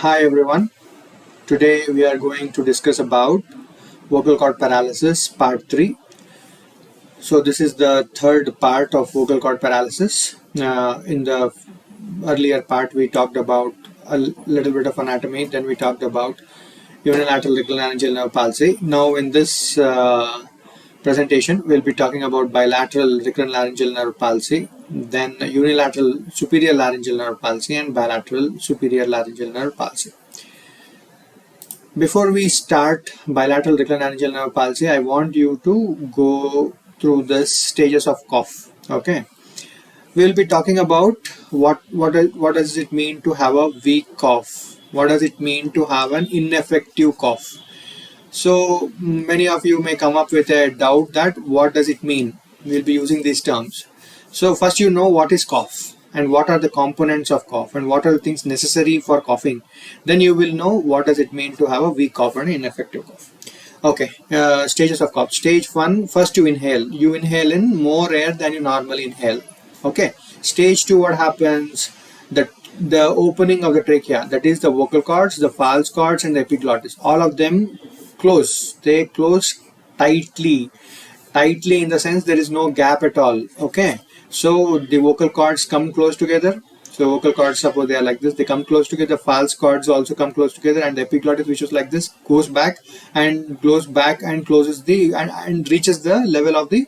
Hi everyone. Today we are going to discuss about vocal cord paralysis part 3. So this is the third part of vocal cord paralysis. In the earlier part we talked about a little bit of anatomy, then we talked about unilateral laryngeal nerve palsy. Now in this presentation we'll be talking about bilateral recurrent laryngeal nerve palsy, then unilateral superior laryngeal nerve palsy and bilateral superior laryngeal nerve palsy. Before we start bilateral recurrent laryngeal nerve palsy, I want you to go through the stages of cough. Okay, we'll be talking about what does it mean to have a weak cough. What does it mean to have an ineffective cough? So many of you may come up with a doubt that what does it mean? We'll be using these terms. So first you know what is cough and what are the components of cough and what are the things necessary for coughing. Then you will know what does it mean to have a weak cough and ineffective cough. Okay, stages of cough. Stage 1, first you inhale. You inhale in more air than you normally inhale. Okay. Stage 2, what happens? The opening of the trachea, that is the vocal cords, the false cords and the epiglottis, all of them close. They close tightly in the sense there is no gap at all. Okay, so the vocal cords come close together. So vocal cords, suppose they are like this, they come close together. False cords also come close together, and the epiglottis, which is like this, goes back and closes the and reaches the level of the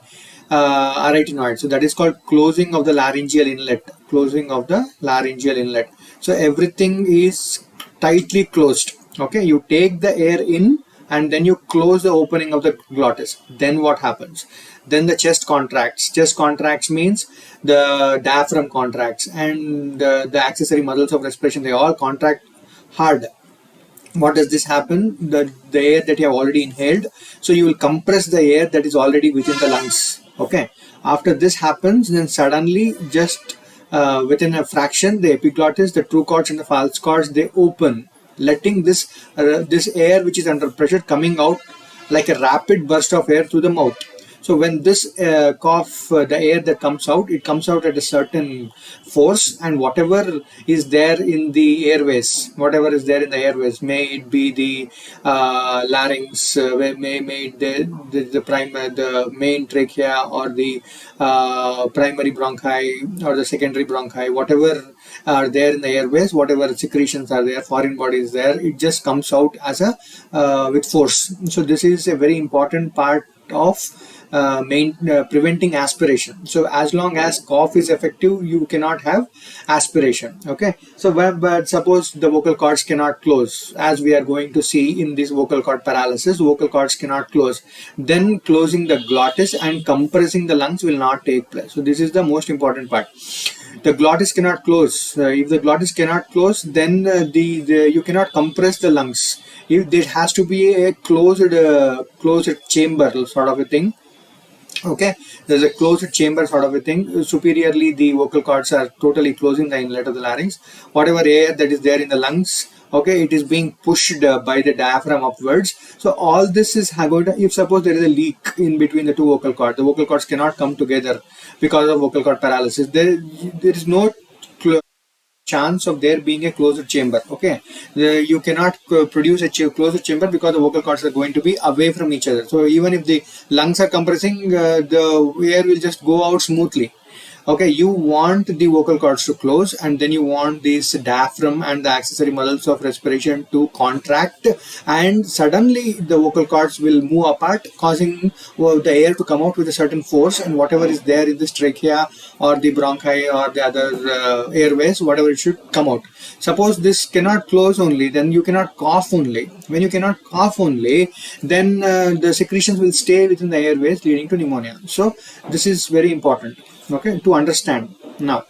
arytenoid. So that is called closing of the laryngeal inlet. Closing of the laryngeal inlet. So everything is tightly closed. Okay, you take the air in and then you close the opening of the glottis. Then what happens? Then the chest contracts. Chest contracts means the diaphragm contracts, and the accessory muscles of respiration, they all contract hard. What does this happen? The air that you have already inhaled, so you will compress the air that is already within the lungs. Okay, after this happens, then suddenly just within a fraction, the epiglottis, the true cords and the false cords, they open, letting this air which is under pressure coming out like a rapid burst of air through the mouth. So when this cough, the air that comes out, it comes out at a certain force, and whatever is there in the airways, may it be the larynx, may the main trachea or the primary bronchi or the secondary bronchi, whatever are there in the airways, whatever secretions are there, foreign bodies there, it just comes out as a with force. So this is a very important part of preventing aspiration. So as long as cough is effective, you cannot have aspiration. Okay, so but suppose the vocal cords cannot close, as we are going to see in this vocal cord paralysis, vocal cords cannot close, then closing the glottis and compressing the lungs will not take place. So this is the most important part. The glottis cannot close. If the glottis cannot close, then you cannot compress the lungs. If there has to be a closed chamber sort of a thing. Okay, there's a closed chamber sort of a thing. Superiorly, the vocal cords are totally closing the inlet of the larynx. Whatever air that is there in the lungs, okay, it is being pushed by the diaphragm upwards. So all this is going to, if suppose there is a leak in between the two vocal cords, the vocal cords cannot come together because of vocal cord paralysis. There is no chance of there being a closed chamber. Okay, you cannot produce a closed chamber because the vocal cords are going to be away from each other. So even if the lungs are compressing, the air will just go out smoothly. Okay, you want the vocal cords to close, and then you want this diaphragm and the accessory muscles of respiration to contract, and suddenly the vocal cords will move apart, causing the air to come out with a certain force, and whatever is there in this trachea or the bronchi or the other airways, whatever, it should come out. Suppose this cannot close only, then you cannot cough only. When you cannot cough only, then the secretions will stay within the airways, leading to pneumonia. So this is very important, okay, to understand. Now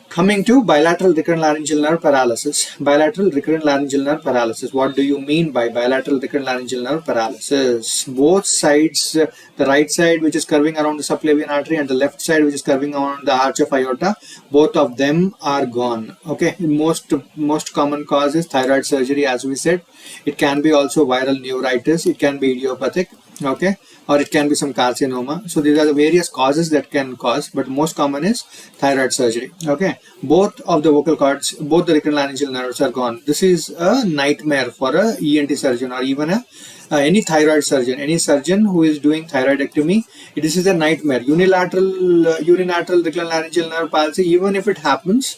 coming to bilateral recurrent laryngeal nerve paralysis. Bilateral recurrent laryngeal nerve paralysis. What do you mean by bilateral recurrent laryngeal nerve paralysis? Both sides, the right side which is curving around the subclavian artery and the left side which is curving around the arch of aorta, both of them are gone. Okay, most common cause is thyroid surgery, as we said. It can be also viral neuritis. It can be idiopathic. okay, or it can be some carcinoma. So these are the various causes that can cause, but most common is thyroid surgery. Okay, both of the vocal cords, both the recurrent nerves are gone. This is a nightmare for a ENT surgeon, or even a any thyroid surgeon, any surgeon who is doing thyroidectomy. This is a nightmare. Unilateral recurrent laryngeal nerve palsy, even if it happens,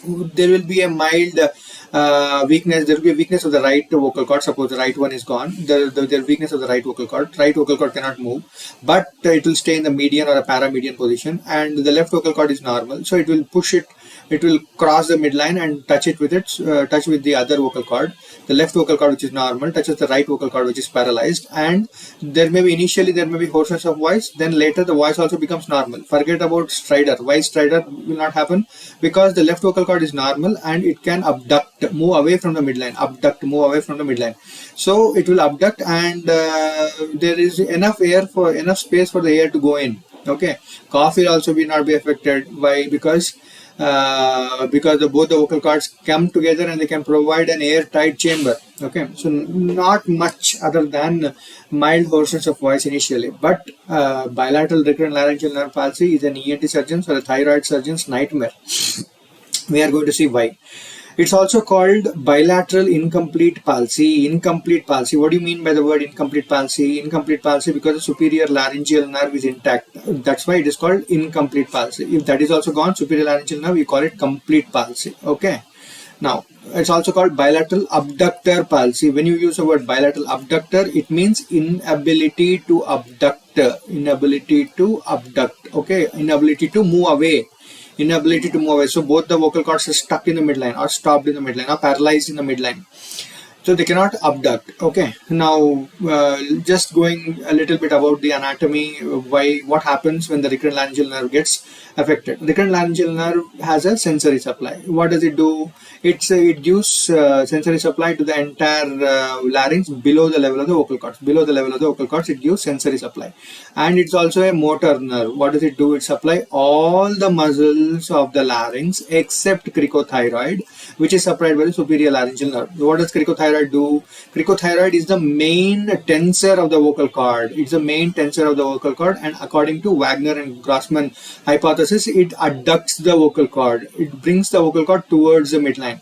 there will be a mild weakness. There will be a weakness of the right vocal cord. Suppose the right one is gone, the weakness of the right vocal cord. Right vocal cord cannot move, but it will stay in the median or a paramedian position, and the left vocal cord is normal. So it will push it. It will cross the midline and touch it with touch with the other vocal cord. The left vocal cord, which is normal, touches the right vocal cord, which is paralyzed, and initially there may be hoarseness of voice. Then later the voice also becomes normal. Forget about stridor. Why stridor will not happen? Because the left vocal cord is normal and it can abduct, move away from the midline. Abduct, move away from the midline. So it will abduct, and there is enough space for the air to go in. Okay, cough will also not be affected. Why? Because both the vocal cords come together and they can provide an airtight chamber. Okay, so not much other than mild hoarseness of voice initially, but bilateral recurrent laryngeal nerve palsy is an ENT surgeon's or a thyroid surgeon's nightmare. We are going to see why. It's also called bilateral incomplete palsy. Incomplete palsy. What do you mean by the word incomplete palsy? Incomplete palsy because the superior laryngeal nerve is intact. That's why it is called incomplete palsy. If that is also gone, superior laryngeal nerve, you call it complete palsy. Okay. Now, it's also called bilateral abductor palsy. When you use the word bilateral abductor, it means inability to abduct. Inability to abduct. Okay. Inability to move away. Inability to move away. So both the vocal cords are stuck in the midline, or stopped in the midline, or paralyzed in the midline. So they cannot abduct. Okay. Now, just going a little bit about the anatomy, what happens when the recurrent laryngeal nerve gets affected. Recurrent laryngeal nerve has a sensory supply. What does it do? It gives sensory supply to the entire larynx below the level of the vocal cords. Below the level of the vocal cords, it gives sensory supply. And it's also a motor nerve. What does it do? It supplies all the muscles of the larynx except cricothyroid, which is supplied by the superior laryngeal nerve. What does cricothyroid do? Cricothyroid is the main tensor of the vocal cord. It's the main tensor of the vocal cord, and according to Wagner and Grossman hypothesis, it adducts the vocal cord. It brings the vocal cord towards the midline.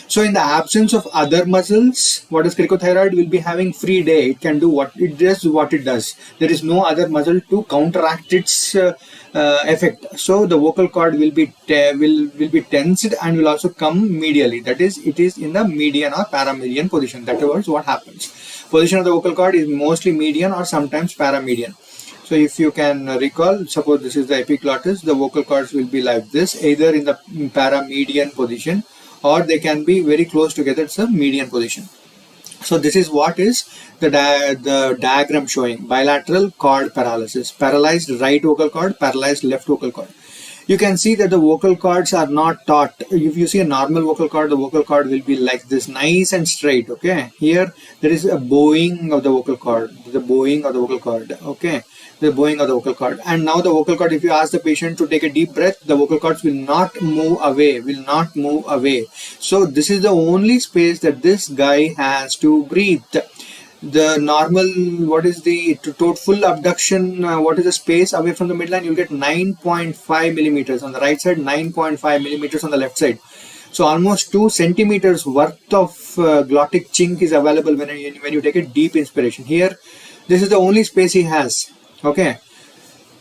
So in the absence of other muscles, what is cricothyroid? Will be having free day. It can do what it does. There is no other muscle to counteract its effect. So the vocal cord will be tensed and will also come medially. That is, it is in the median or paramedian position. That is what happens. Position of the vocal cord is mostly median or sometimes paramedian. So if you can recall, suppose this is the epiglottis, the vocal cords will be like this, either in the paramedian position, or they can be very close together. It's a median position. So this is what is the diagram showing: bilateral cord paralysis, paralyzed right vocal cord, paralyzed left vocal cord. You can see that the vocal cords are not taut. If you see a normal vocal cord, the vocal cord will be like this, nice and straight. Okay, here there is a bowing of the vocal cord, the bowing of the vocal cord. Okay, the bowing of the vocal cord. And now the vocal cord, if you ask the patient to take a deep breath, the vocal cords will not move away, So this is the only space that this guy has to breathe. The normal, what is the full abduction, what is the space away from the midline? You'll get 9.5 millimeters on the right side, 9.5 millimeters on the left side. So almost 2 centimeters worth of glottic chink is available when you take a deep inspiration. Here, this is the only space he has. Okay,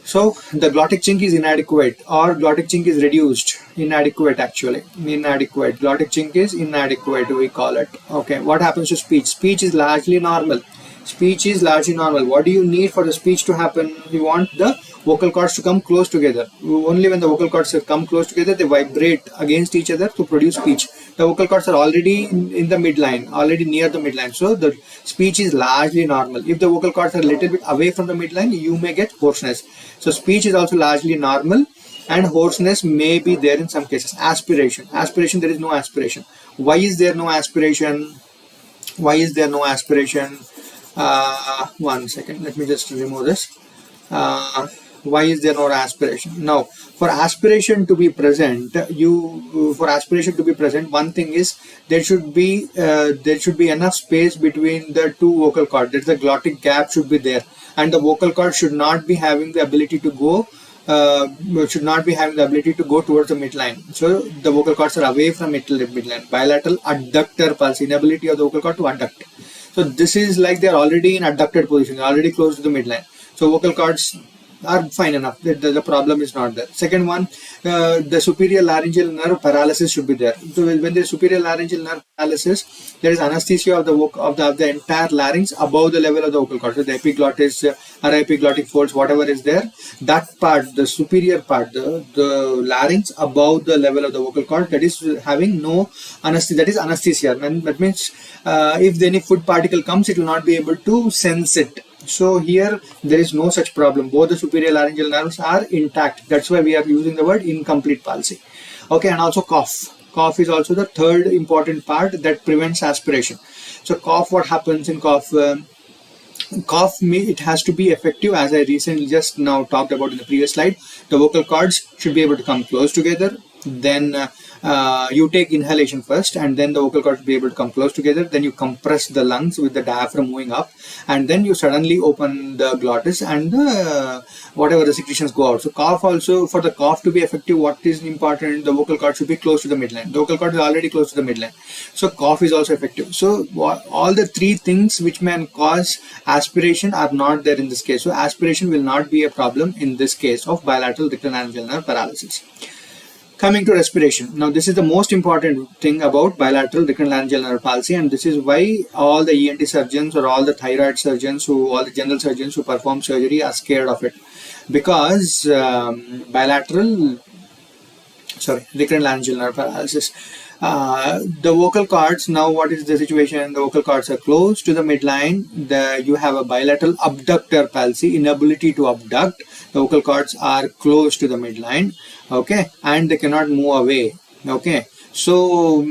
so the glottic chink is inadequate, or glottic chink is reduced. Inadequate, actually. Inadequate. Glottic chink is inadequate, we call it. Okay, what happens to speech? Speech is largely normal. Speech is largely normal. What do you need for the speech to happen? You want the vocal cords to come close together. Only when the vocal cords come close together, they vibrate against each other to produce speech. The vocal cords are already in the midline, already near the midline. So the speech is largely normal. If the vocal cords are a little bit away from the midline, you may get hoarseness. So speech is also largely normal, and hoarseness may be there in some cases. Aspiration. Aspiration, there is no aspiration. Why is there no aspiration? Why is there no aspiration? 1 second, let me just remove this. Why is there no aspiration? Now, for aspiration to be present, one thing is there should be enough space between the two vocal cords. That the glottic gap should be there, and the vocal cord should not be having the ability to go towards the midline. So the vocal cords are away from midline. Bilateral adductor palsy, inability of the vocal cord to adduct. So this is like they are already in adducted position, already close to the midline. So vocal cords are fine enough. The problem is not there. Second one, the superior laryngeal nerve paralysis should be there. So when there is superior laryngeal nerve paralysis, there is anesthesia of the entire larynx above the level of the vocal cord. So the epiglottis or epiglottic folds, whatever is there, that part, the superior part, the larynx above the level of the vocal cord, that is having no anesthesia. That is anesthesia. And that means if any food particle comes, it will not be able to sense it. So here there is no such problem. Both the superior laryngeal nerves are intact. That's why we are using the word incomplete palsy. Okay, and also cough. Cough is also the third important part that prevents aspiration. So cough, what happens in cough? It has to be effective, as I recently just now talked about in the previous slide. The vocal cords should be able to come close together. Then you take inhalation first, and then the vocal cords will be able to come close together. Then you compress the lungs with the diaphragm moving up, and then you suddenly open the glottis, and whatever the secretions go out. So cough also, for the cough to be effective, what is important? The vocal cord should be close to the midline. The vocal cord is already close to the midline. So cough is also effective. So all the three things which may cause aspiration are not there in this case. So aspiration will not be a problem in this case of bilateral reticularyngel nerve paralysis. Coming to respiration. Now this is the most important thing about bilateral reticularyngel nerve palsy, and this is why all the ENT surgeons or all the thyroid surgeons, all the general surgeons who perform surgery are scared of it, because reticularyngel nerve paralysis. The vocal cords, now what is the situation? The vocal cords are close to the midline. You have a bilateral abductor palsy, inability to abduct. The vocal cords are close to the midline, okay, and they cannot move away, okay. So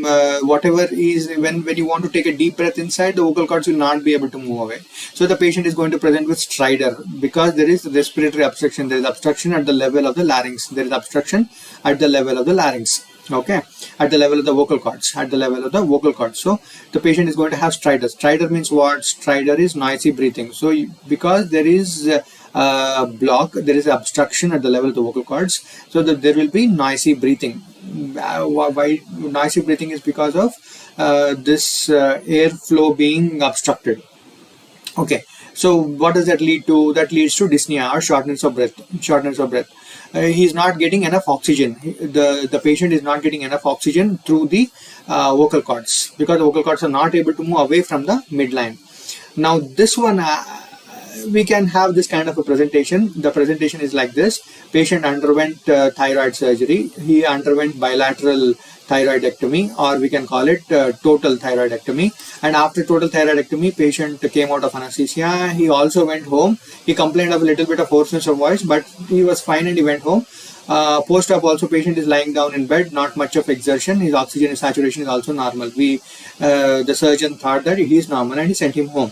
whatever is, when you want to take a deep breath inside, the vocal cords will not be able to move away. So the patient is going to present with stridor, because there is respiratory obstruction. There is obstruction at the level of the larynx. There is obstruction at the level of the larynx, okay, at the level of the vocal cords, So the patient is going to have stridor. Stridor means what? Stridor is noisy breathing. So because there is a block, there is obstruction at the level of the vocal cords, so that there will be noisy breathing. Why noisy breathing is because of this airflow being obstructed. Okay, so what does that lead to? That leads to dyspnea or shortness of breath. He is not getting enough oxygen. The patient is not getting enough oxygen through the vocal cords, because the vocal cords are not able to move away from the midline. Now this one, we can have this kind of a presentation. The presentation is like this. Patient underwent thyroid surgery. He underwent bilateral thyroidectomy, or we can call it total thyroidectomy. And after total thyroidectomy, patient came out of anesthesia. He also went home. He complained of a little bit of hoarseness of voice, but he was fine and he went home. Post-op also, patient is lying down in bed, not much of exertion. His oxygen saturation is also normal. The surgeon thought that he is normal and he sent him home.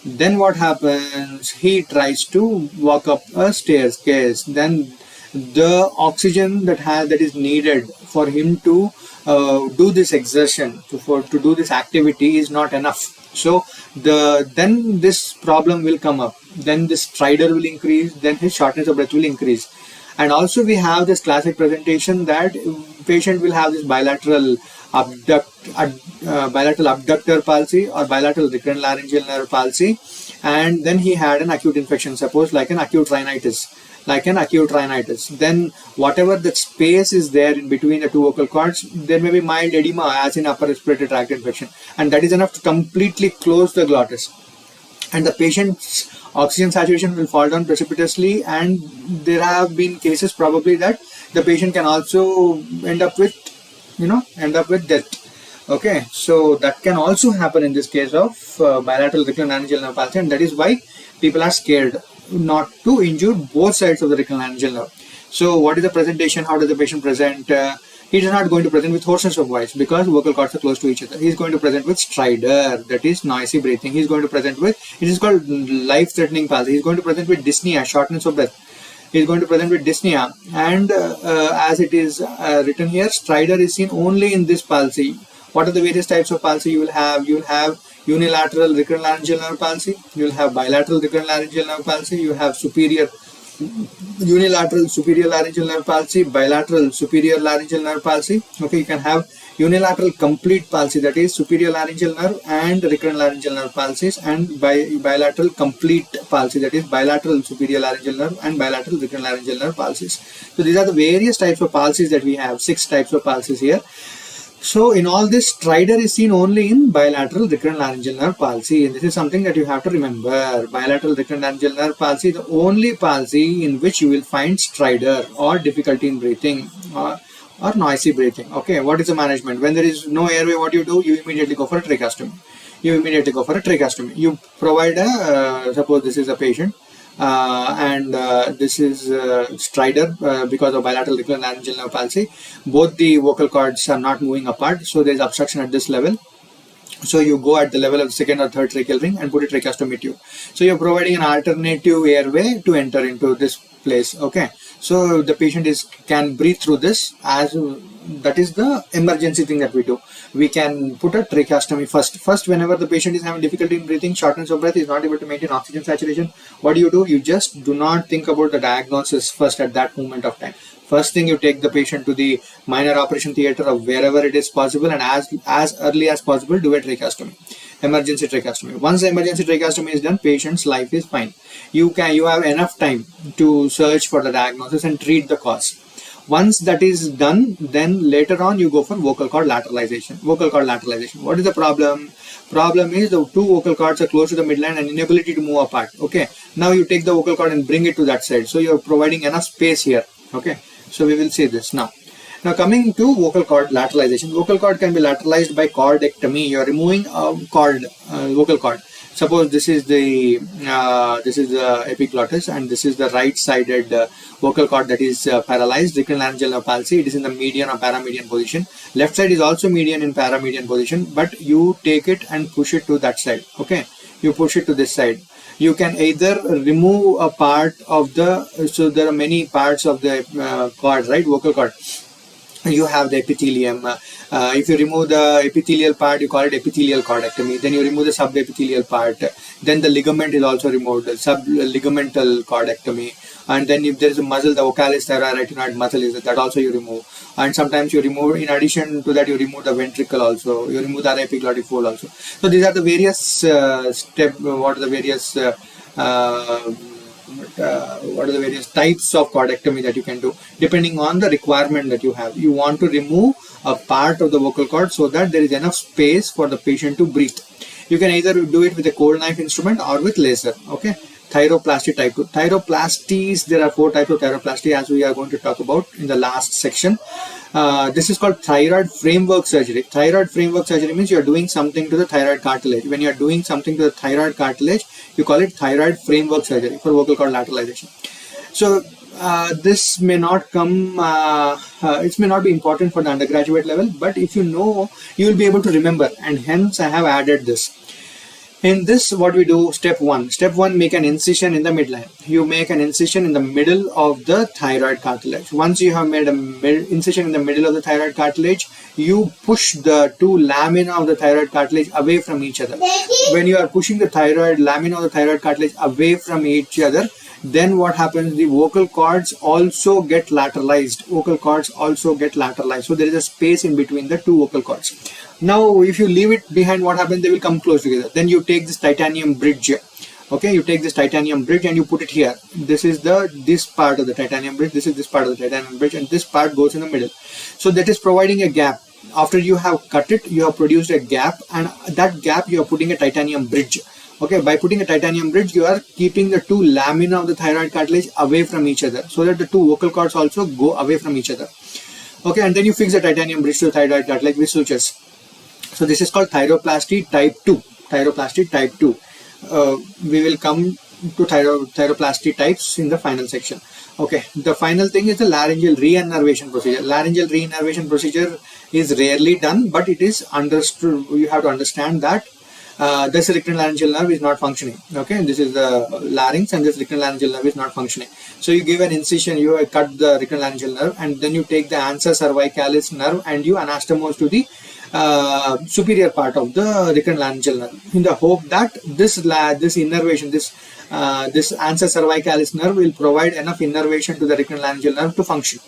Then what happens? He tries to walk up a staircase. Then the oxygen that is needed for him to do this exertion, to do this activity, is not enough. So then this problem will come up. Then this stridor will increase. Then his shortness of breath will increase. And also we have this classic presentation that patient will have this bilateral abductor palsy or bilateral reticularyngel nerve palsy, and then he had an acute infection, suppose like an acute rhinitis. Then whatever the space is there in between the two vocal cords, there may be mild edema, as in upper respiratory tract infection, and that is enough to completely close the glottis, and the patient's oxygen saturation will fall down precipitously. And there have been cases probably that the patient can also end up with death. Okay, so that can also happen in this case of bilateral reticularyngel nerve palsy, and that is why people are scared not to injure both sides of the reticularyngel nerve. So what is the presentation? How does the patient present? He is not going to present with hoarseness of voice, because vocal cords are close to each other. He is going to present with stridor, that is noisy breathing. He is going to present with, it is called life-threatening palsy. He is going to present with dyspnea, shortness of breath. is going to present with dyspnea, and as it is written here, stridor is seen only in this palsy. What are the various types of palsy you will have? You will have unilateral recurrent laryngeal nerve palsy, you will have bilateral recurrent laryngeal nerve palsy, you have unilateral superior laryngeal nerve palsy, bilateral superior laryngeal nerve palsy. Okay, you can have unilateral complete palsy, that is superior laryngeal nerve and recurrent laryngeal nerve palsies, and bilateral complete palsy, that is bilateral superior laryngeal nerve and bilateral recurrent laryngeal nerve palsies. So these are the various types of palsies that we have, 6 types of palsies here. So in all this, stridor is seen only in bilateral recurrent laryngeal nerve palsy, and this is something that you have to remember. Bilateral recurrent laryngeal nerve palsy is the only palsy in which you will find stridor or difficulty in breathing or noisy breathing. Okay, what is the management? When there is no airway, what you do? You immediately go for a tracheostomy. You provide a, suppose this is a patient, and this is stridor because of bilateral recurrent laryngeal nerve palsy. Both the vocal cords are not moving apart, so there is obstruction at this level. So you go at the level of the second or third tracheal ring and put a tracheostomy tube. So you're providing an alternative airway to enter into this place. Okay, so the patient can breathe through this, as that is the emergency thing that we do. We can put a tracheostomy first whenever the patient is having difficulty in breathing, shortness of breath, is not able to maintain oxygen saturation. What do? You just do not think about the diagnosis first at that moment of time. First thing, you take the patient to the minor operation theater or wherever it is possible, and as early as possible do a tracheostomy, emergency tracheostomy. Once the emergency tracheostomy is done, patient's life is fine. You have enough time to search for the diagnosis and treat the cause. Once that is done, then later on you go for vocal cord lateralization. What is the problem? Problem is the two vocal cords are close to the midline and inability to move apart. Okay, now you take the vocal cord and bring it to that side, so you are providing enough space here. Okay, so we will see this now. Now coming to vocal cord lateralization. Vocal cord can be lateralized by chordectomy. You are removing a vocal cord. Suppose this is the epiglottis, and this is the right-sided vocal cord that is paralyzed, recurrent laryngeal nerve palsy. It is in the median or paramedian position. Left side is also median in paramedian position, but you take it and push it to that side. Okay, you push it to this side. You can either remove a part of so there are many parts of the cord, right, vocal cord. You have the epithelium. If you remove the epithelial part, you call it epithelial chordectomy. Then you remove the subepithelial part. Then the ligament is also removed, subligamental chordectomy. And then if there is a muscle, the vocalis retinoid muscle is that also you remove. And sometimes you remove, in addition to that, you remove the ventricle also. You remove the epiglottic fold also. So these are the various steps. What are the various types of chordectomy that you can do depending on the requirement that you have. You want to remove a part of the vocal cord so that there is enough space for the patient to breathe. You can either do it with a cold knife instrument or with laser. Okay, thyroplasty type 2. Thyroplasties, there are 4 types of thyroplasty, as we are going to talk about in the last section. This is called thyroid framework surgery. Thyroid framework surgery means you are doing something to the thyroid cartilage. When you are doing something to the thyroid cartilage, you call it thyroid framework surgery for vocal cord lateralization. So this may not come, it may not be important for the undergraduate level, but if you know, you will be able to remember, and hence I have added this. In this, what we do, step one, make an incision in the midline. You make an incision in the middle of the thyroid cartilage. Once you have made an incision in the middle of the thyroid cartilage, you push the 2 lamina of the thyroid cartilage away from each other. When you are pushing the lamina of the thyroid cartilage away from each other, then what happens? The vocal cords also get lateralized. So there is a space in between the 2 vocal cords. Now, if you leave it behind, what happens? They will come close together. Then you take this titanium bridge. Okay, you take this titanium bridge and you put it here. This is this part of the titanium bridge. This is this part of the titanium bridge, and this part goes in the middle. So that is providing a gap. After you have cut it, you have produced a gap, and that gap you are putting a titanium bridge. Okay, by putting a titanium bridge, you are keeping the 2 lamina of the thyroid cartilage away from each other, so that the 2 vocal cords also go away from each other. Okay, and then you fix the titanium bridge to the thyroid cartilage with sutures. So this is called thyroplasty type 2. We will come to thyroplasty types in the final section. Okay, the final thing is the laryngeal re-innervation procedure. Laryngeal re-innervation procedure is rarely done, but it is understood. You have to understand that this rectolaryngeal nerve is not functioning. Okay, this is the larynx and this rectolaryngeal nerve is not functioning. So you give an incision, you cut the rectolaryngeal nerve, and then you take the ansa cervicalis nerve and you anastomose to the superior part of the rectolaryngeal nerve, in the hope that this innervation, this ansa cervicalis nerve will provide enough innervation to the rectolaryngeal nerve to function.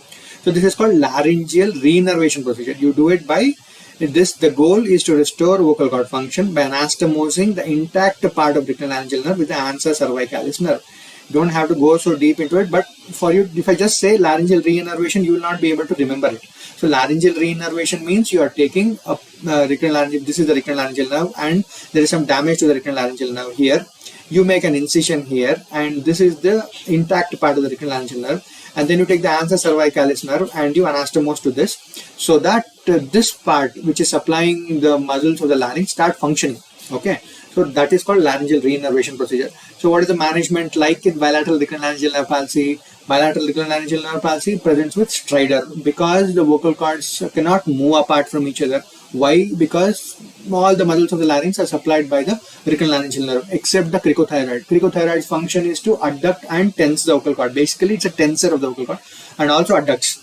So this is called laryngeal reinnervation procedure. You do it by this. The goal is to restore vocal cord function by anastomosing the intact part of rectolaryngeal nerve with the ansa cervicalis nerve. You don't have to go so deep into it, but for you, if I just say laryngeal reinnervation, you will not be able to remember it. So laryngeal reinnervation means you are taking a rectolaryngeal, this is the rectolaryngeal nerve, and there is some damage to the rectolaryngeal nerve here. You make an incision here, and this is the intact part of the rectolaryngeal nerve, and then you take the ansa cervicalis nerve and you anastomose to this, so that this part which is supplying the muscles of the larynx start functioning. Okay, so that is called laryngeal reinnervation procedure. So what is the management like in bilateral rectolaryngeal nerve palsy? Bilateral rectolaryngeal nerve palsy presents with stridor because the vocal cords cannot move apart from each other. Why? Because all the muscles of the larynx are supplied by the rectolaryngeal nerve except the cricothyroid. Cricothyroid's function is to adduct and tense the vocal cord. Basically, it's a tensor of the vocal cord, and also adducts.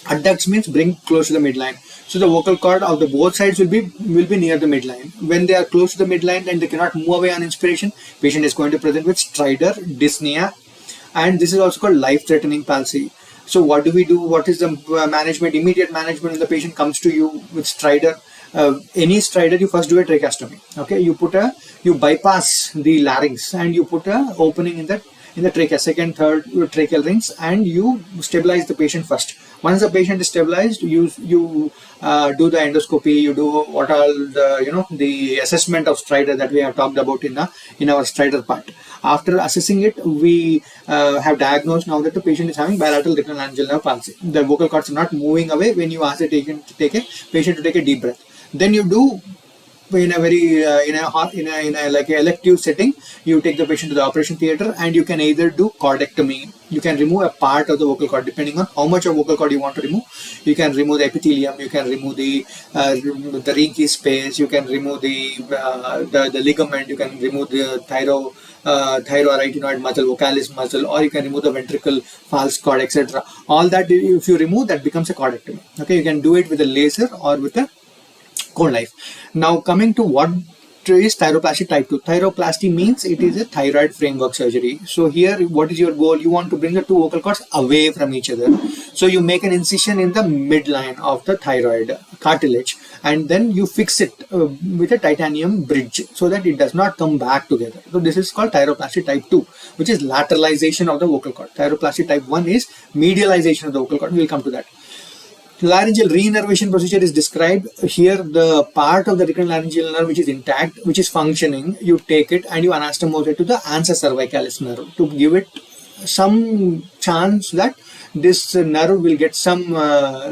Adducts means bring close to the midline. So the vocal cord of the both sides will be near the midline. When they are close to the midline and they cannot move away on inspiration, patient is going to present with stridor, dyspnea, and this is also called life-threatening palsy. So what do we do? What is the management? Immediate management when the patient comes to you with stridor. Any stridor, you first do a tracheostomy. Okay, you bypass the larynx and you put a opening in the trachea, second, third tracheal rings, and you stabilize the patient first. Once the patient is stabilized, you do the endoscopy, you do what all the the assessment of stridor that we have talked about in our stridor part. After assessing it, we have diagnosed now that the patient is having bilateral rectolaryngeal nerve palsy. The vocal cords are not moving away when you ask the patient to take a deep breath. Then you do, in a very like an elective setting, you take the patient to the operation theater and you can either do chordectomy. You can remove a part of the vocal cord depending on how much of vocal cord you want to remove. You can remove the epithelium, you can remove the Rinke space, you can remove the ligament, you can remove the thyroarytenoid muscle, vocalis muscle, or you can remove the ventricle, false cord, etc. All that, if you remove, that becomes a chordectomy. Okay, you can do it with a laser or with a cone knife. Now coming to what is thyroplasty type 2. Thyroplasty means it is a thyroid framework surgery. So here, what is your goal? You want to bring the two vocal cords away from each other. So you make an incision in the midline of the thyroid cartilage and then you fix it with a titanium bridge so that it does not come back together. So this is called thyroplasty type 2, which is lateralization of the vocal cord. Thyroplasty type 1 is medialization of the vocal cord. We will come to that. Laryngeal reinnervation procedure is described here. The part of the rectolaryngeal nerve which is intact, which is functioning, you take it and you anastomose it to the ansa cervicalis nerve to give it some chance that this nerve will get some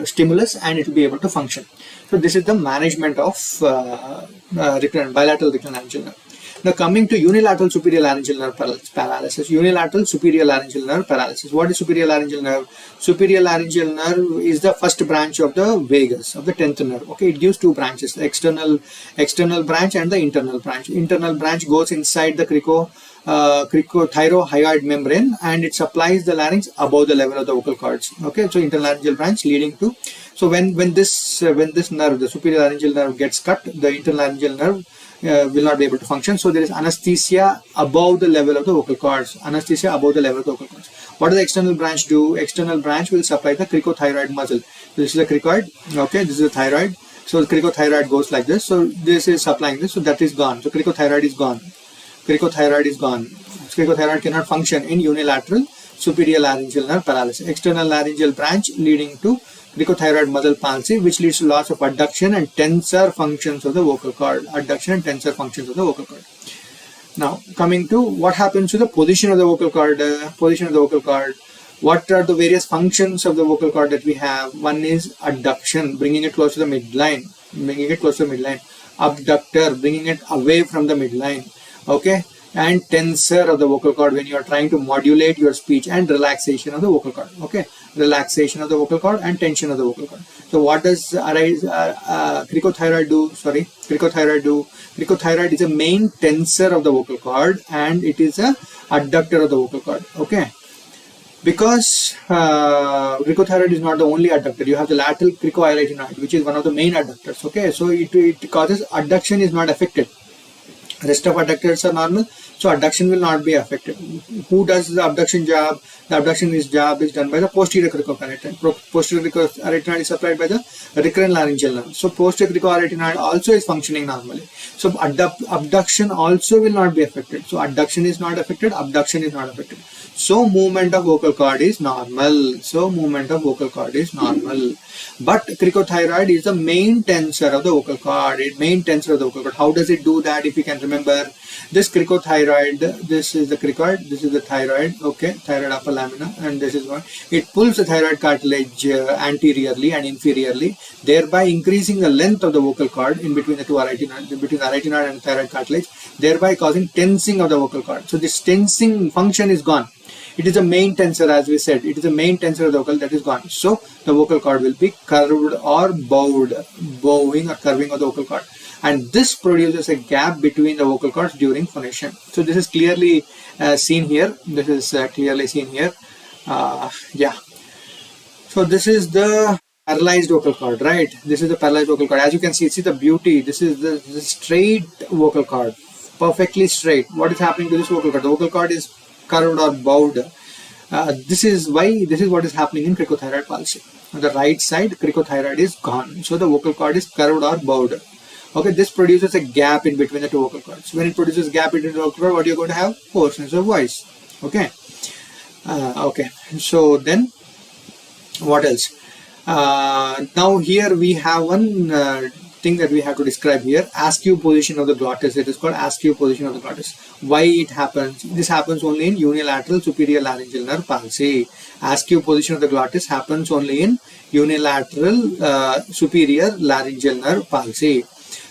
stimulus and it will be able to function. So this is the management of bilateral rectolaryngeal nerve. Now coming to unilateral superior laryngeal nerve paralysis. Unilateral superior laryngeal nerve paralysis. What is superior laryngeal nerve? Superior laryngeal nerve is the first branch of the vagus, of the 10th nerve. Okay, it gives two branches, the external branch and the internal branch. Internal branch goes inside the cricothyrohyoid membrane and it supplies the larynx above the level of the vocal cords. Okay, so interlaryngeal branch leading to, so when this nerve, the superior laryngeal nerve, gets cut, the interlaryngeal nerve will not be able to function. So there is anesthesia above the level of the vocal cords. Anesthesia above the level of the vocal cords. What does the external branch do? External branch will supply the cricothyroid muscle. This is the cricoid. Okay, this is the thyroid. So the cricothyroid goes like this. So this is supplying this. So that is gone. So cricothyroid is gone. Cricothyroid is gone. Cricothyroid cannot function in unilateral superior laryngeal nerve paralysis. External laryngeal branch leading to cricothyroid muscle palsy, which leads to loss of adduction and tensor functions of the vocal cord. Adduction and tensor functions of the vocal cord. Now, coming to what happens to the position of the vocal cord. What are the various functions of the vocal cord that we have? One is adduction, bringing it close to the midline. Abductor, bringing it away from the midline. Okay. and tensor of the vocal cord when you are trying to modulate your speech, and relaxation of the vocal cord. Okay, relaxation of the vocal cord and tension of the vocal cord. So what does cricothyroid do? Cricothyroid is a main tensor of the vocal cord, and it is a adductor of the vocal cord. Okay, because cricothyroid is not the only adductor. You have the lateral cricoarytenoid, which is one of the main adductors. Okay, so it causes adduction is not affected. Rest of adductors are normal, so adduction will not be affected. Who does the abduction job? The abduction job is done by the posterior cricoarytenoid. Posterior cricoarytenoid is supplied by the recurrent laryngeal nerve. So posterior cricoarytenoid also is functioning normally. So abduction also will not be affected. So adduction is not affected, abduction is not affected. So movement of vocal cord is normal. But cricothyroid is the main tensor of the vocal cord. How does it do that? If you can remember, this cricothyroid, this is the cricoid, this is the thyroid, okay, thyroid upper lamina, and this is one. It pulls the thyroid cartilage anteriorly and inferiorly, thereby increasing the length of the vocal cord in between the two arytenoids, between the arytenoid and thyroid cartilage, thereby causing tensing of the vocal cord. So this tensing function is gone. It is a main tensor, as we said. It is a main tensor of the vocal that is gone. So the vocal cord will be curved or bowed, bowing or curving of the vocal cord. And this produces a gap between the vocal cords during phonation. So this is clearly seen here. Yeah. So this is the paralyzed vocal cord, right? This is the paralyzed vocal cord. As you can see the beauty. This is the straight vocal cord, perfectly straight. What is happening to this vocal cord? The vocal cord is curved or bowed. This is what is happening in cricothyroid palsy. On the right side, cricothyroid is gone. So the vocal cord is curved or bowed. Okay, this produces a gap in between the two vocal cords. When it produces gap between the vocal cord, what you're going to have? Hoarseness of voice. Okay. Okay. So then, what else? Now here we have one thing that we have to describe here. Askew position of the glottis. It is called askew position of the glottis. Why it happens? This happens only in unilateral superior laryngeal nerve palsy. Askew position of the glottis happens only in unilateral superior laryngeal nerve palsy.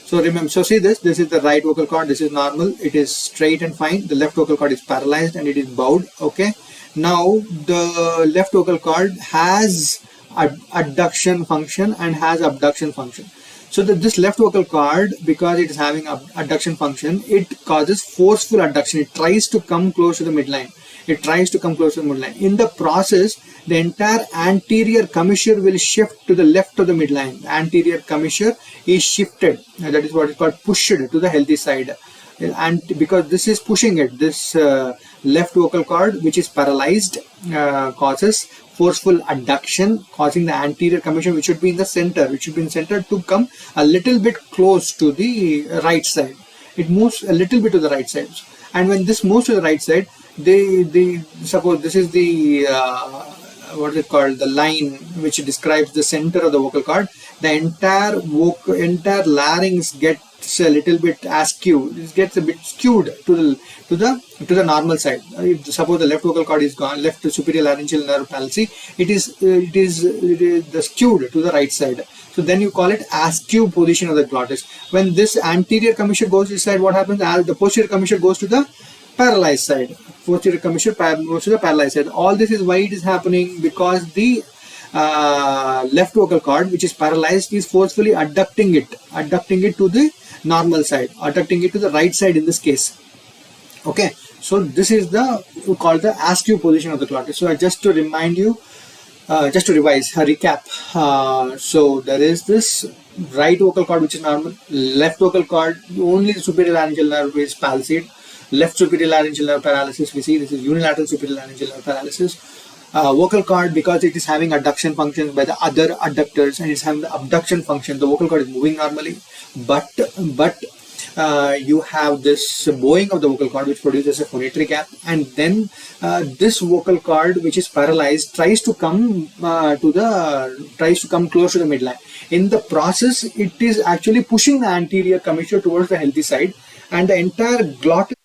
So remember, so see this is the right vocal cord, this is normal, it is straight and fine. The left vocal cord is paralyzed and it is bowed. Okay, now the left vocal cord has adduction function and has abduction function. So this left vocal cord, because it is having adduction function, it causes forceful adduction. It tries to come close to the midline. In the process, the entire anterior commissure will shift to the left of the midline. The anterior commissure is shifted. That is what is called pushed to the healthy side. And because this is pushing it, this left vocal cord, which is paralyzed, causes forceful adduction, causing the anterior commissure, which should be in the center, to come a little bit close to the right side. It moves a little bit to the right side. And when this moves to the right side, suppose this is the what is it called, the line which describes the center of the vocal cord. The entire larynx gets a little bit askew. It gets a bit skewed to the normal side. If suppose the left vocal cord is gone, left superior laryngeal nerve palsy, it is skewed to the right side. So then you call it askew position of the glottis. When this anterior commissure goes this side, what happens? The posterior commissure goes to the paralyzed side. Posterior commissure goes to the paralyzed side. All this is why it is happening, because the left vocal cord, which is paralyzed, is forcefully adducting it to the normal side, adducting it to the right side in this case. Okay, so this is called the askew position of the glottis. So just to remind you, just to revise, recap. So there is this right vocal cord which is normal, left vocal cord, only the superior laryngeal nerve is palsied, left superior laryngeal nerve paralysis. We see this is unilateral superior laryngeal nerve paralysis. Vocal cord, because it is having adduction functions by the other adductors and it's having the abduction function, the vocal cord is moving normally, but you have this bowing of the vocal cord which produces a phonatory gap, and then this vocal cord which is paralyzed tries to come close to the midline. In the process, it is actually pushing the anterior commissure towards the healthy side, and the entire glottis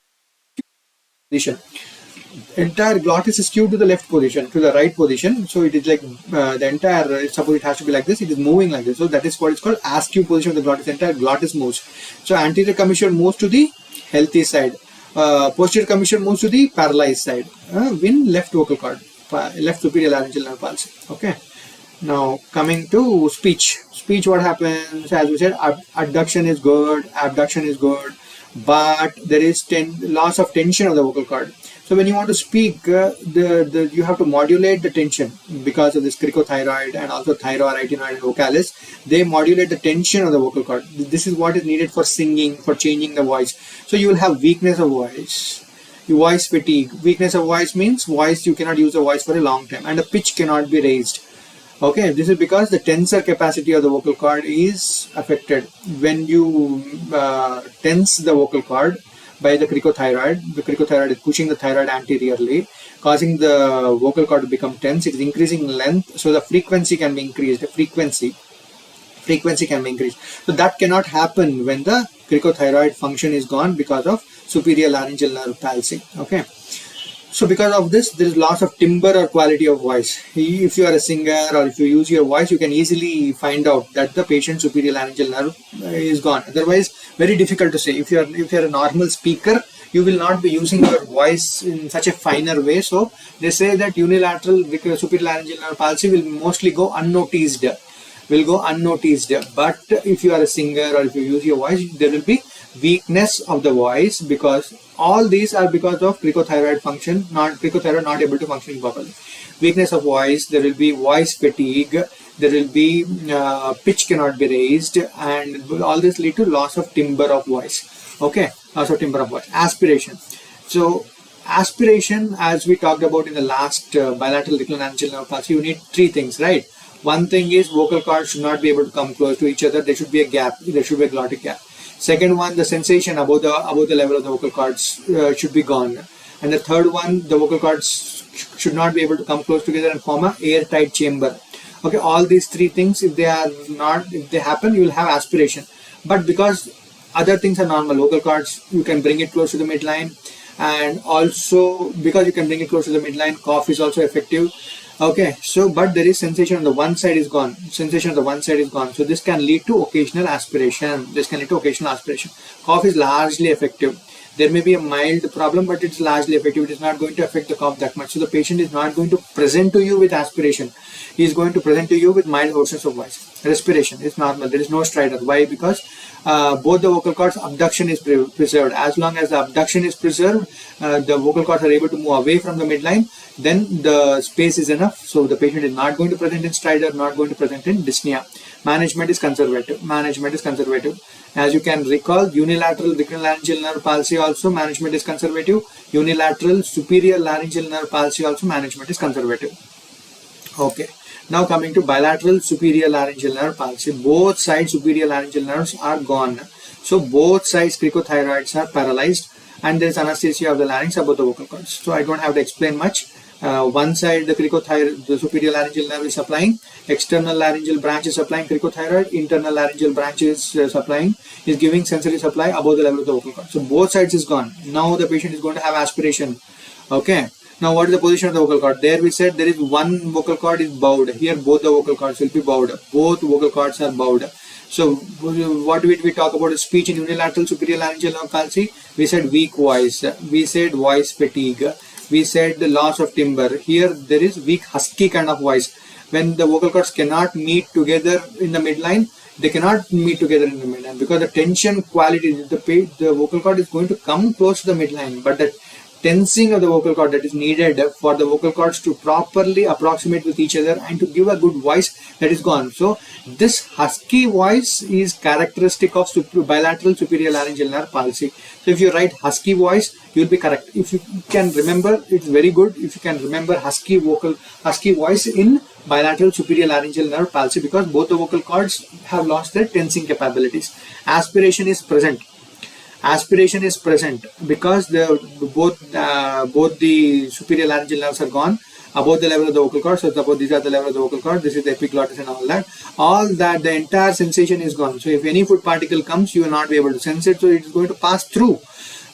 is skewed to the left position, to the right position. So it is like the entire, suppose it has to be like this, it is moving like this. So that is what is called askew position of the glottis. The entire glottis moves. So anterior commissure moves to the healthy side. Posterior commissure moves to the paralyzed side, in left vocal cord, left superior laryngeal nerve palsy. Okay. Now coming to speech. Speech, what happens? As we said, adduction is good, abduction is good, but there is loss of tension of the vocal cord. So when you want to speak, you have to modulate the tension because of this cricothyroid and also thyroarytenoid and vocalis. They modulate the tension of the vocal cord. This is what is needed for singing, for changing the voice. So you will have weakness of voice, voice fatigue. Weakness of voice means you cannot use the voice for a long time, and the pitch cannot be raised. Okay, this is because the tensor capacity of the vocal cord is affected. When you tense the vocal cord by the cricothyroid is pushing the thyroid anteriorly, causing the vocal cord to become tense. It is increasing length, so the frequency can be increased. Frequency can be increased. So that cannot happen when the cricothyroid function is gone because of superior laryngeal nerve palsy. Okay. So because of this, there is loss of timbre or quality of voice. If you are a singer or if you use your voice, you can easily find out that the patient's superior laryngeal nerve is gone. Otherwise, very difficult to say. If you are a normal speaker, you will not be using your voice in such a finer way. So they say that unilateral superior laryngeal nerve palsy will mostly go unnoticed. But if you are a singer or if you use your voice, there will be weakness of the voice, because all these are because of cricothyroid function, cricothyroid not able to function properly. Weakness of voice, there will be voice fatigue, there will be pitch cannot be raised, and all this lead to loss of timbre of voice. Okay, loss of timbre of voice. Aspiration. So aspiration, as we talked about in the last bilateral reclinal nerve palsy, you need three things, right? One thing is vocal cords should not be able to come close to each other. There should be a gap. There should be a glottic gap. Second one, the sensation above the level of the vocal cords should be gone. And the third one, the vocal cords should not be able to come close together and form a airtight chamber. Okay, all these three things, if they happen, you will have aspiration. But because other things are normal, vocal cords, you can bring it close to the midline, and also because you can bring it close to the midline, cough is also effective. Okay, so but there is sensation on the one side is gone. So this can lead to occasional aspiration. Cough is largely effective. There may be a mild problem, but it's largely effective. It is not going to affect the cough that much. So the patient is not going to present to you with aspiration. He is going to present to you with mild hoarseness of voice. Respiration is normal. There is no stridor. Why? Because both the vocal cords, abduction is preserved. As long as the abduction is preserved, the vocal cords are able to move away from the midline, then the space is enough. So the patient is not going to present in stridor, not going to present in dyspnea. Management is conservative. As you can recall, unilateral reclinal nerve palsy also management is conservative. Unilateral superior laryngeal nerve palsy also management is conservative. Okay. Now coming to bilateral superior laryngeal nerve palsy, both sides superior laryngeal nerves are gone. So both sides cricothyroids are paralyzed, and there is anesthesia of the larynx above the vocal cords. So I don't have to explain much. One side the superior laryngeal nerve is supplying, external laryngeal branch is supplying cricothyroid, internal laryngeal branch is giving sensory supply above the level of the vocal cord. So both sides is gone. Now the patient is going to have aspiration. Okay. Now what is the position of the vocal cord? There we said there is one vocal cord is bowed. Here both the vocal cords will be bowed. Both vocal cords are bowed. So what did we talk about? Speech in unilateral superior laryngeal nerve palsy. We said weak voice. We said voice fatigue. We said the loss of timbre. Here there is weak husky kind of voice. When the vocal cords cannot meet together in the midline, they cannot meet together in the midline because the tension quality, the vocal cord is going to come close to the midline, but the tensing of the vocal cord that is needed for the vocal cords to properly approximate with each other and to give a good voice, that is gone. So this husky voice is characteristic of bilateral superior laryngeal nerve palsy. So if you write husky voice, you will be correct. If you can remember, it's very good if you can remember husky voice in bilateral superior laryngeal nerve palsy, because both the vocal cords have lost their tensing capabilities. Aspiration is present. Because both the superior laryngeal nerves are gone above the level of the vocal cord. So suppose these are the level of the vocal cord, this is the epiglottis and all that, the entire sensation is gone. So if any food particle comes, you will not be able to sense it. So it is going to pass through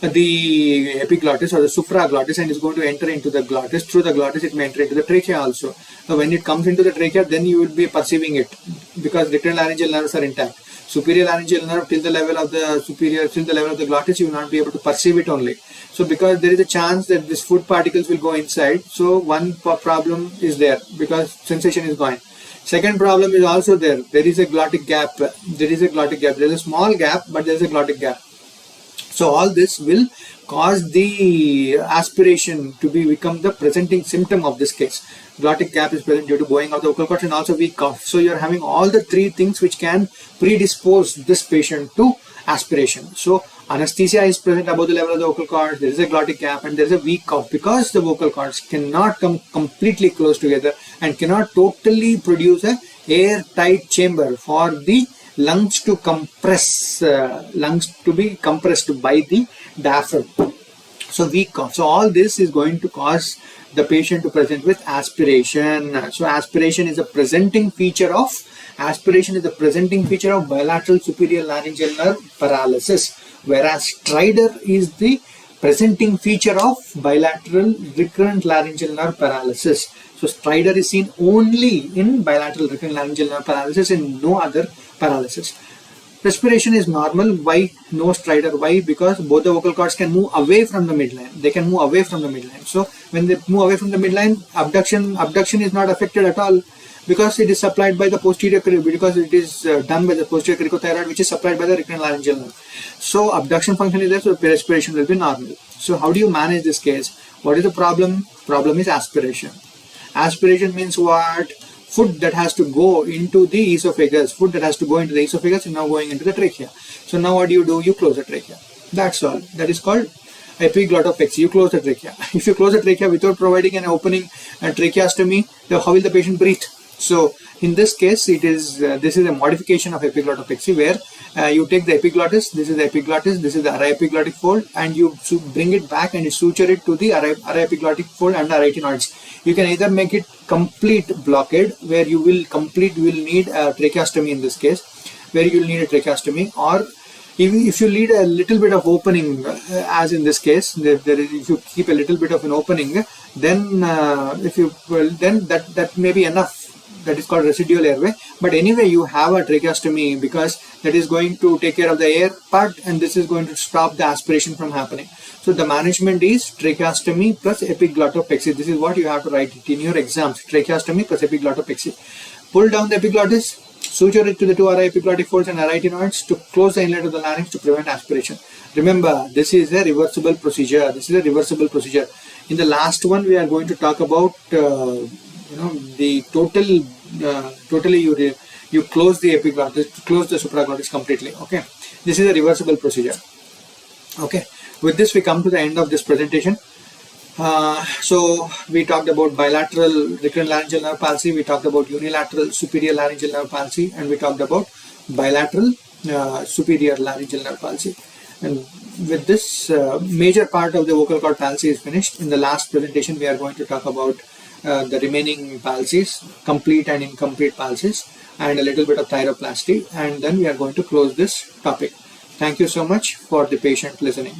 the epiglottis or the supraglottis and is going to enter into the glottis. Through the glottis it may enter into the trachea also. So when it comes into the trachea, then you will be perceiving it because reclinal laryngeal nerves are intact. superior laryngeal nerve till the level of the glottis, you will not be able to perceive it only. So because there is a chance that this food particles will go inside, so one problem is there because sensation is gone. Second problem is also there. There is a glottic gap. There is a small gap, but there is a glottic gap. So all this will cause the aspiration to become the presenting symptom of this case. Glottic gap is present due to bowing of the vocal cords and also weak cough. So you are having all the three things which can predispose this patient to aspiration. So anesthesia is present above the level of the vocal cords, there is a glottic gap, and there is a weak cough because the vocal cords cannot come completely close together and cannot totally produce a airtight chamber for the lungs to compress, lungs to be compressed by the diaphragm. So weak cough. So all this is going to cause the patient to present with aspiration. So aspiration is a presenting feature of bilateral superior laryngeal nerve paralysis, whereas stridor is the presenting feature of bilateral recurrent laryngeal nerve paralysis. So stridor is seen only in bilateral recurrent laryngeal nerve paralysis and no other paralysis. Respiration is normal. Why no stridor? Why? Because both the vocal cords can move away from the midline. They can move away from the midline. So when they move away from the midline, abduction is not affected at all because it is supplied by the posterior, because it is done by the posterior cricothyroid, which is supplied by the recurrent laryngeal nerve. So abduction function is there, so respiration will be normal. So how do you manage this case? What is the problem? Problem is aspiration. Aspiration means what? Food that has to go into the esophagus. Food that has to go into the esophagus is now going into the trachea. So now what do? You close the trachea. That's all. That is called epiglottopexy. You close the trachea. If you close the trachea without providing an opening tracheostomy, then how will the patient breathe? So in this case, this is a modification of epiglottopexy where you take the epiglottis, this is the epiglottis, this is the araepiglottic fold, and you bring it back and you suture it to the araepiglottic fold and the arytenoids. You can either make it complete blockade, where you will need a tracheostomy in this case, where you will need a tracheostomy, or if you leave a little bit of opening, as in this case, if you keep a little bit of an opening, then that may be enough. That is called residual airway. But anyway, you have a tracheostomy because that is going to take care of the air part, and this is going to stop the aspiration from happening. So the management is tracheostomy plus epiglottopexy. This is what you have to write it in your exams: tracheostomy plus epiglottopexy. Pull down the epiglottis, suture it to the two araepiglottic folds and arytenoids to close the inlet of the larynx to prevent aspiration. Remember, this is a reversible procedure. In the last one, we are going to talk about the totally you close the epiglottis, close the supraglottis completely. Okay, this is a reversible procedure. Okay, with this we come to the end of this presentation. So we talked about bilateral recurrent laryngeal nerve palsy, we talked about unilateral superior laryngeal nerve palsy, and we talked about bilateral superior laryngeal nerve palsy. And with this, major part of the vocal cord palsy is finished. In the last presentation, we are going to talk about the remaining palsies, complete and incomplete palsies, and a little bit of thyroplasty, and then we are going to close this topic. Thank you so much for the patient listening.